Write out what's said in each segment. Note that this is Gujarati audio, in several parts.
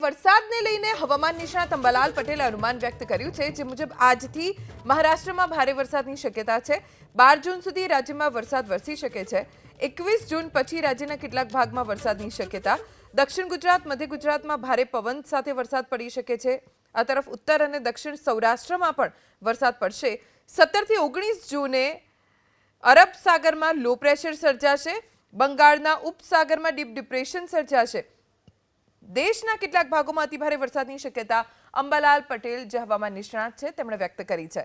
વરસાદને લઈને હવામાન નિષ્ણાત અંબાલાલ પટેલે અનુમાન વ્યક્ત કર્યું છે, જે મુજબ આજથી મહારાષ્ટ્રમાં ભારે વરસાદની શક્યતા છે। 12 જૂન સુધી રાજ્યમાં વરસાદ વરસી શકે છે। 21 જૂન પછી રાજ્યના કેટલાક ભાગમાં વરસાદની શક્યતા। દક્ષિણ ગુજરાત, મધ્ય ગુજરાતમાં ભારે પવન સાથે વરસાદ પડી શકે છે। આ તરફ ઉત્તર અને દક્ષિણ સૌરાષ્ટ્રમાં પણ વરસાદ પડશે। 17 થી 19 જૂને અરબ સાગરમાં લો પ્રેશર સર્જાશે। બંગાળના ઉપસાગરમાં ડીપ ડિપ્રેશન સર્જાશે। દેશના કેટલાક ભાગોમાં અતિભારે વરસાદની શક્યતા અંબાલાલ પટેલ, જે હવામાન નિષ્ણાત છે, તેમણે વ્યક્ત કરી છે।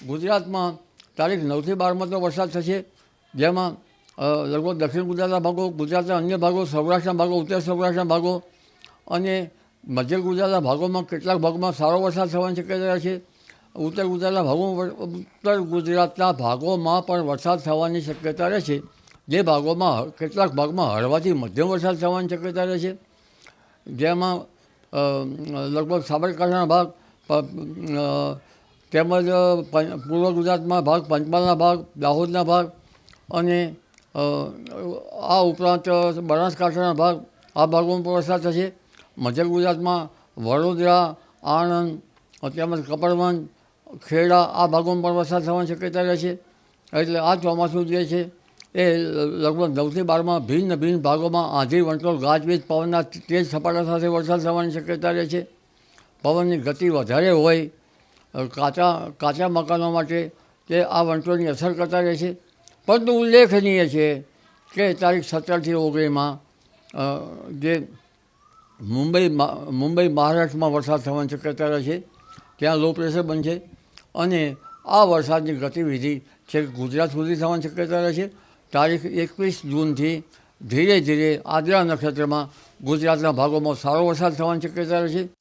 ગુજરાતમાં તારીખ 9 થી 12 તો વરસાદ થશે, જેમાં લગભગ દક્ષિણ ગુજરાતના ભાગો, ગુજરાતના અન્ય ભાગો, સૌરાષ્ટ્રના ભાગો, ઉત્તર સૌરાષ્ટ્રના ભાગો અને મધ્ય ગુજરાતના ભાગોમાં કેટલાક ભાગોમાં સારો વરસાદ થવાની શક્યતા છે। ઉત્તર ગુજરાતના ભાગોમાં પણ વરસાદ થવાની શક્યતા રહેશે, જે ભાગોમાં કેટલાક ભાગમાં હળવાથી મધ્યમ વરસાદ થવાની શક્યતા રહેશે, જેમાં લગભગ સાબરકાંઠાના ભાગ તેમજ પૂર્વ ગુજરાતમાં ભાગ, પંચમહાલના ભાગ, દાહોદના ભાગ અને આ ઉપરાંત બનાસકાંઠાના ભાગ, આ ભાગોમાં પણ વરસાદ થશે। મધ્ય ગુજરાતમાં વડોદરા, આણંદ તેમજ કપડવંજ, ખેડા આ ભાગોમાં પણ વરસાદ થવાની શક્યતા રહેશે। એટલે આ ચોમાસું જે છે એ લગભગ 9 થી 12માં ભિન્ન ભાગોમાં આંધી, વંટોળ, ગાજવીજ, પવનના તેજ સપાટા સાથે વરસાદ થવાની શક્યતા રહે છે। પવનની ગતિ વધારે હોય કાચા મકાનો માટે તે આ વંટોળની અસર કરતા રહે છે। પરંતુ ઉલ્લેખનીય છે કે તારીખ 17 થી 19માં જે મુંબઈ મહારાષ્ટ્રમાં વરસાદ થવાની શક્યતા રહે છે, ત્યાં લો પ્રેશર બનશે અને આ વરસાદની ગતિવિધિ છેક ગુજરાત સુધી થવાની શક્યતા રહે છે। તારીખ 21 જૂનથી ધીરે ધીરે આદ્રા નક્ષત્રમાં ગુજરાતના ભાગોમાં સારો વરસાદ થવાની શક્યતા રહે છે।